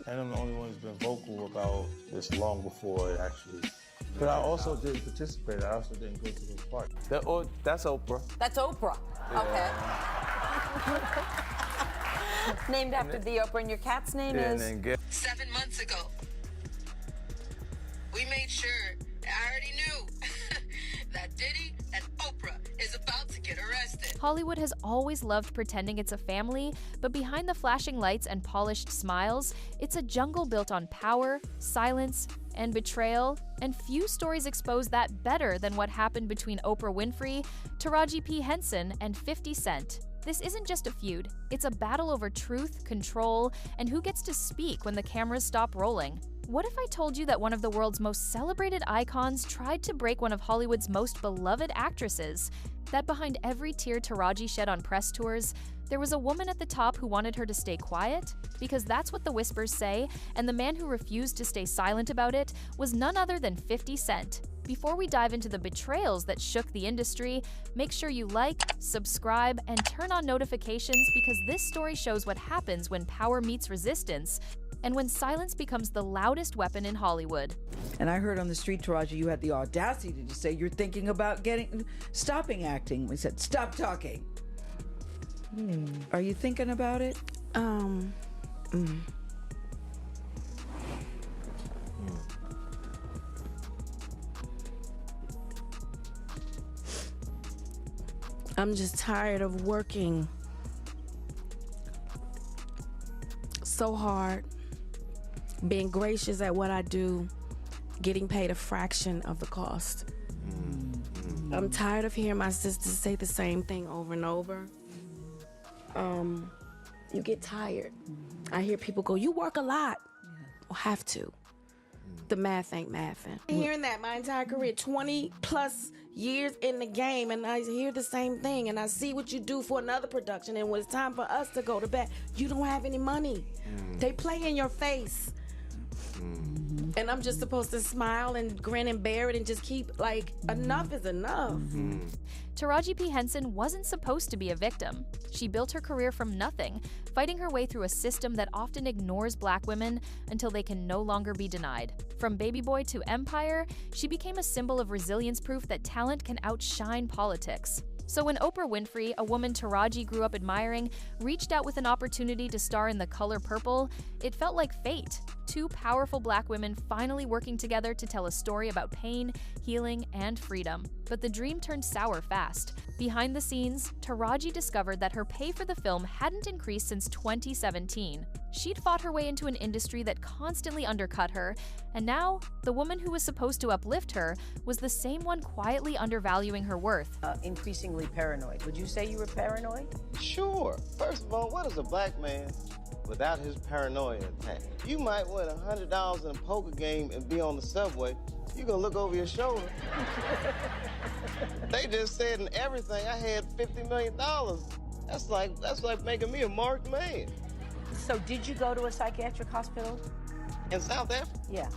And I'm the only one who's been vocal about this long before it actually. But I also didn't participate. I also didn't go to those parties. That's Oprah. That's Oprah. Yeah. Okay. Named after the Oprah, and your cat's name is? 7 months ago, we made sure, I already knew, that Diddy and Oprah is about to get arrested. Hollywood has always loved pretending it's a family, but behind the flashing lights and polished smiles, it's a jungle built on power, silence, and betrayal, and few stories expose that better than what happened between Oprah Winfrey, Taraji P. Henson, and 50 Cent. This isn't just a feud, it's a battle over truth, control, and who gets to speak when the cameras stop rolling. What if I told you that one of the world's most celebrated icons tried to break one of Hollywood's most beloved actresses? That behind every tear Taraji shed on press tours, there was a woman at the top who wanted her to stay quiet? Because that's what the whispers say, and the man who refused to stay silent about it was none other than 50 Cent. Before we dive into the betrayals that shook the industry, make sure you like, subscribe, and turn on notifications because this story shows what happens when power meets resistance and when silence becomes the loudest weapon in Hollywood. And I heard on the street, Taraji, you had the audacity to say you're thinking about stopping acting. We said, stop talking. Are you thinking about it? I'm just tired of working so hard, being gracious at what I do, getting paid a fraction of the cost. I'm tired of hearing my sisters say the same thing over and over. You get tired. I hear people go, you work a lot. Well, have to. The math ain't mathing. Hearing that my entire career, 20 plus years in the game, and I hear the same thing, and I see what you do for another production, and when it's time for us to go to bed, you don't have any money. They play in your face. And I'm just supposed to smile and grin and bear it and just keep, like, enough is enough. Taraji P. Henson wasn't supposed to be a victim. She built her career from nothing, fighting her way through a system that often ignores Black women until they can no longer be denied. From baby boy to empire, she became a symbol of resilience, proof that talent can outshine politics. So when Oprah Winfrey, a woman Taraji grew up admiring, reached out with an opportunity to star in The Color Purple, it felt like fate. Two powerful Black women finally working together to tell a story about pain, healing, and freedom. But the dream turned sour fast. Behind the scenes, Taraji discovered that her pay for the film hadn't increased since 2017. She'd fought her way into an industry that constantly undercut her, and now, the woman who was supposed to uplift her was the same one quietly undervaluing her worth. Increasingly paranoid. Would you say you were paranoid? Sure. First of all, what is a Black man without his paranoia attack? You might win $100 in a poker game and be on the subway. You're gonna look over your shoulder. They just said in everything I had $50 million. That's like making me a marked man. So did you go to a psychiatric hospital? In South Africa? Yeah.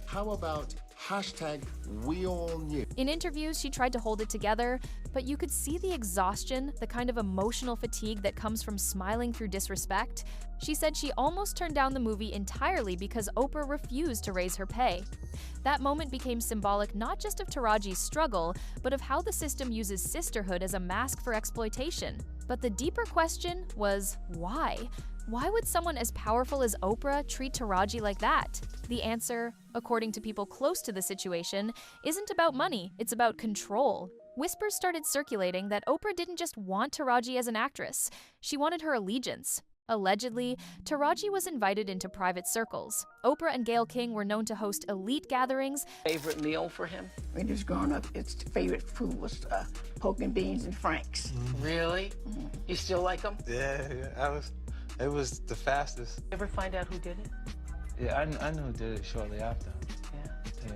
How about #WeAllKnew? In interviews, she tried to hold it together, but you could see the exhaustion, the kind of emotional fatigue that comes from smiling through disrespect. She said she almost turned down the movie entirely because Oprah refused to raise her pay. That moment became symbolic not just of Taraji's struggle, but of how the system uses sisterhood as a mask for exploitation. But the deeper question was, why? Why would someone as powerful as Oprah treat Taraji like that? The answer, according to people close to the situation, isn't about money, it's about control. Whispers started circulating that Oprah didn't just want Taraji as an actress, she wanted her allegiance. Allegedly, Taraji was invited into private circles. Oprah and Gayle King were known to host elite gatherings. Favorite meal for him? When he was growing up, his favorite food was pork and beans and Franks. Really? You still like them? Yeah. It was the fastest. Ever find out who did it? Yeah, I knew who did it shortly after. Yeah.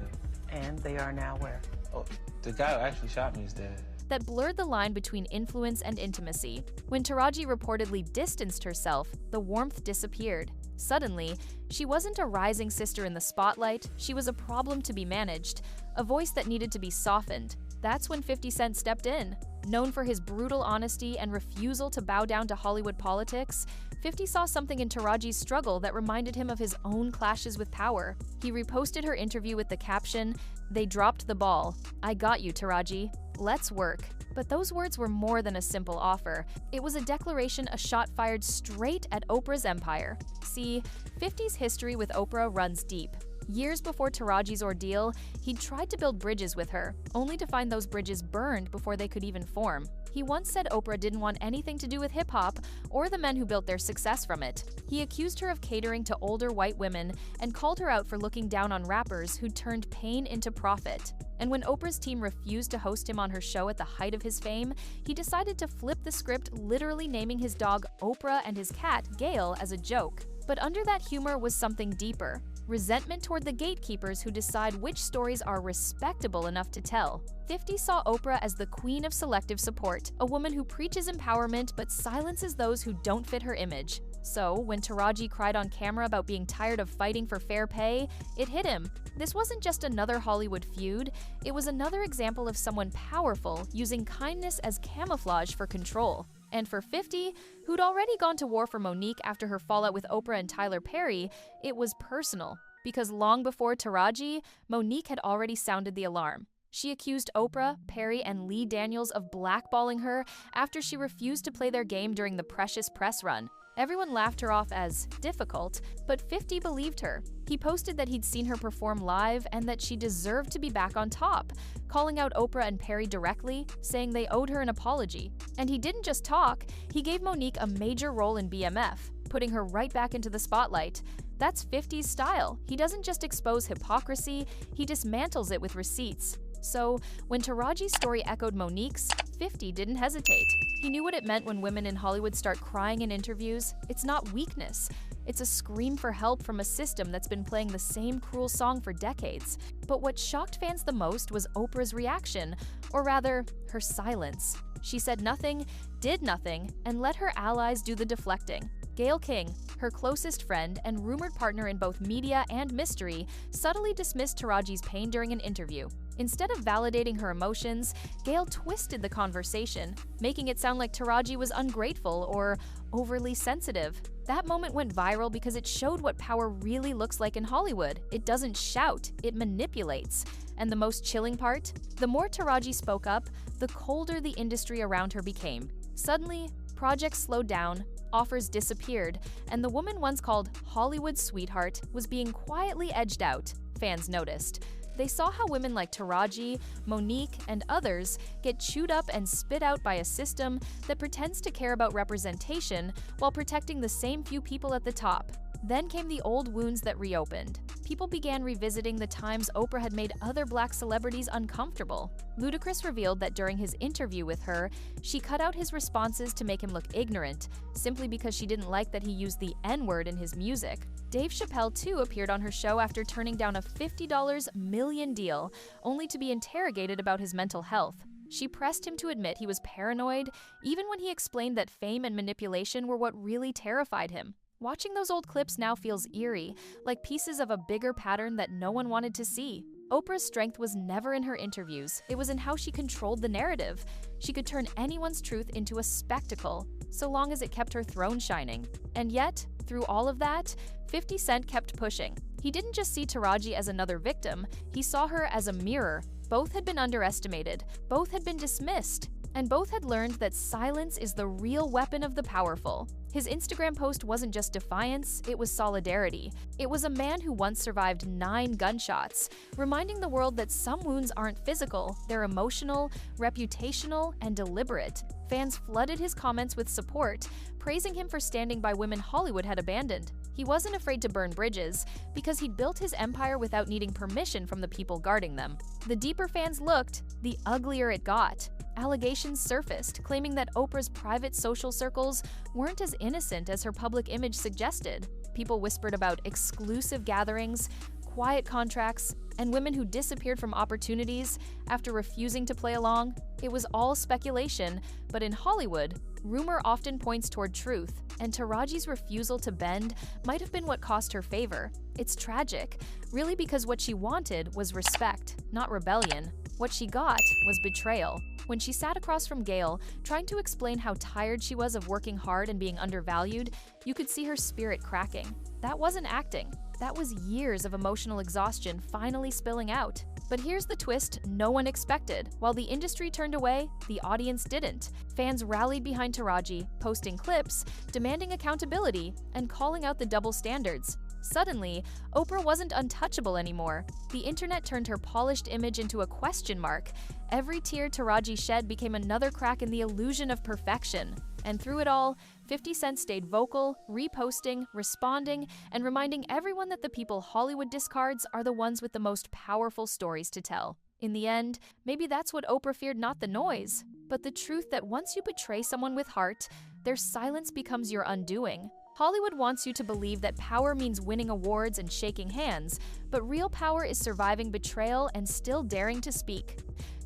And they are now where? Oh, the guy who actually shot me is dead. That blurred the line between influence and intimacy. When Taraji reportedly distanced herself, the warmth disappeared. Suddenly, she wasn't a rising sister in the spotlight, she was a problem to be managed, a voice that needed to be softened. That's when 50 Cent stepped in. Known for his brutal honesty and refusal to bow down to Hollywood politics, 50 saw something in Taraji's struggle that reminded him of his own clashes with power. He reposted her interview with the caption, "They dropped the ball. I got you, Taraji. Let's work." But those words were more than a simple offer. It was a declaration, a shot fired straight at Oprah's empire. See, 50's history with Oprah runs deep. Years before Taraji's ordeal, he'd tried to build bridges with her, only to find those bridges burned before they could even form. He once said Oprah didn't want anything to do with hip-hop or the men who built their success from it. He accused her of catering to older white women and called her out for looking down on rappers who turned pain into profit. And when Oprah's team refused to host him on her show at the height of his fame, he decided to flip the script, literally naming his dog Oprah and his cat Gail as a joke. But under that humor was something deeper. Resentment toward the gatekeepers who decide which stories are respectable enough to tell. 50 saw Oprah as the queen of selective support, a woman who preaches empowerment but silences those who don't fit her image. So, when Taraji cried on camera about being tired of fighting for fair pay, it hit him. This wasn't just another Hollywood feud, it was another example of someone powerful using kindness as camouflage for control. And for 50, who'd already gone to war for Monique after her fallout with Oprah and Tyler Perry, it was personal. Because long before Taraji, Monique had already sounded the alarm. She accused Oprah, Perry, and Lee Daniels of blackballing her after she refused to play their game during the Precious press run. Everyone laughed her off as difficult, but 50 believed her. He posted that he'd seen her perform live and that she deserved to be back on top, calling out Oprah and Perry directly, saying they owed her an apology. And he didn't just talk, he gave Monique a major role in BMF, putting her right back into the spotlight. That's 50's style. He doesn't just expose hypocrisy, he dismantles it with receipts. So, when Taraji's story echoed Monique's, 50 didn't hesitate. He knew what it meant when women in Hollywood start crying in interviews. It's not weakness. It's a scream for help from a system that's been playing the same cruel song for decades. But what shocked fans the most was Oprah's reaction, or rather, her silence. She said nothing, did nothing, and let her allies do the deflecting. Gayle King, her closest friend and rumored partner in both media and mystery, subtly dismissed Taraji's pain during an interview. Instead of validating her emotions, Gayle twisted the conversation, making it sound like Taraji was ungrateful or overly sensitive. That moment went viral because it showed what power really looks like in Hollywood. It doesn't shout, it manipulates. And the most chilling part? The more Taraji spoke up, the colder the industry around her became. Suddenly, projects slowed down, offers disappeared, and the woman once called Hollywood sweetheart was being quietly edged out. Fans noticed. They saw how women like Taraji, Monique, and others get chewed up and spit out by a system that pretends to care about representation while protecting the same few people at the top. Then came the old wounds that reopened. People began revisiting the times Oprah had made other black celebrities uncomfortable. Ludacris revealed that during his interview with her, she cut out his responses to make him look ignorant, simply because she didn't like that he used the N-word in his music. Dave Chappelle, too, appeared on her show after turning down a $50 million deal, only to be interrogated about his mental health. She pressed him to admit he was paranoid, even when he explained that fame and manipulation were what really terrified him. Watching those old clips now feels eerie, like pieces of a bigger pattern that no one wanted to see. Oprah's strength was never in her interviews, it was in how she controlled the narrative. She could turn anyone's truth into a spectacle, so long as it kept her throne shining. And yet, through all of that, 50 Cent kept pushing. He didn't just see Taraji as another victim, he saw her as a mirror. Both had been underestimated, both had been dismissed, and both had learned that silence is the real weapon of the powerful. His Instagram post wasn't just defiance, it was solidarity. It was a man who once survived 9 gunshots, reminding the world that some wounds aren't physical, they're emotional, reputational, and deliberate. Fans flooded his comments with support, praising him for standing by women Hollywood had abandoned. He wasn't afraid to burn bridges, because he'd built his empire without needing permission from the people guarding them. The deeper fans looked, the uglier it got. Allegations surfaced, claiming that Oprah's private social circles weren't as innocent as her public image suggested. People whispered about exclusive gatherings, quiet contracts, and women who disappeared from opportunities after refusing to play along. It was all speculation, but in Hollywood, rumor often points toward truth, and Taraji's refusal to bend might have been what cost her favor. It's tragic, really, because what she wanted was respect, not rebellion. What she got was betrayal. When she sat across from Gail, trying to explain how tired she was of working hard and being undervalued, you could see her spirit cracking. That wasn't acting. That was years of emotional exhaustion finally spilling out. But here's the twist no one expected. While the industry turned away, the audience didn't. Fans rallied behind Taraji, posting clips, demanding accountability, and calling out the double standards. Suddenly, Oprah wasn't untouchable anymore. The internet turned her polished image into a question mark. Every tear Taraji shed became another crack in the illusion of perfection. And through it all, 50 Cent stayed vocal, reposting, responding, and reminding everyone that the people Hollywood discards are the ones with the most powerful stories to tell. In the end, maybe that's what Oprah feared, not the noise, but the truth that once you betray someone with heart, their silence becomes your undoing. Hollywood wants you to believe that power means winning awards and shaking hands, but real power is surviving betrayal and still daring to speak.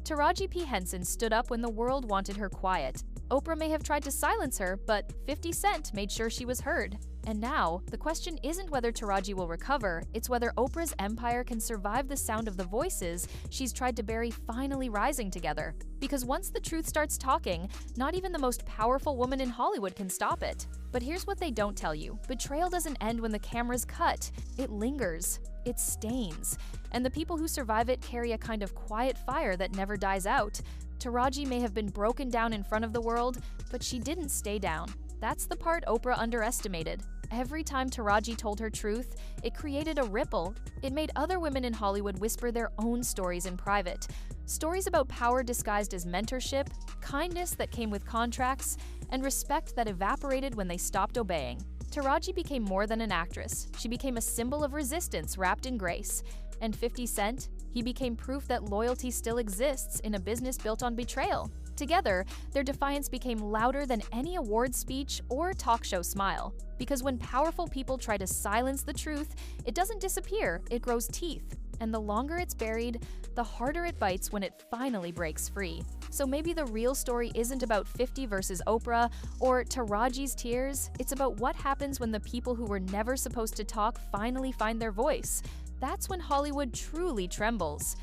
Taraji P. Henson stood up when the world wanted her quiet. Oprah may have tried to silence her, but 50 Cent made sure she was heard. And now, the question isn't whether Taraji will recover, it's whether Oprah's empire can survive the sound of the voices she's tried to bury finally rising together. Because once the truth starts talking, not even the most powerful woman in Hollywood can stop it. But here's what they don't tell you. Betrayal doesn't end when the camera's cut. It lingers. It stains. And the people who survive it carry a kind of quiet fire that never dies out. Taraji may have been broken down in front of the world, but she didn't stay down. That's the part Oprah underestimated. Every time Taraji told her truth, it created a ripple. It made other women in Hollywood whisper their own stories in private. Stories about power disguised as mentorship, kindness that came with contracts, and respect that evaporated when they stopped obeying. Taraji became more than an actress. She became a symbol of resistance wrapped in grace. And 50 Cent? He became proof that loyalty still exists in a business built on betrayal. Together, their defiance became louder than any award speech or talk show smile. Because when powerful people try to silence the truth, it doesn't disappear, it grows teeth. And the longer it's buried, the harder it bites when it finally breaks free. So maybe the real story isn't about 50 versus Oprah or Taraji's tears, it's about what happens when the people who were never supposed to talk finally find their voice. That's when Hollywood truly trembles.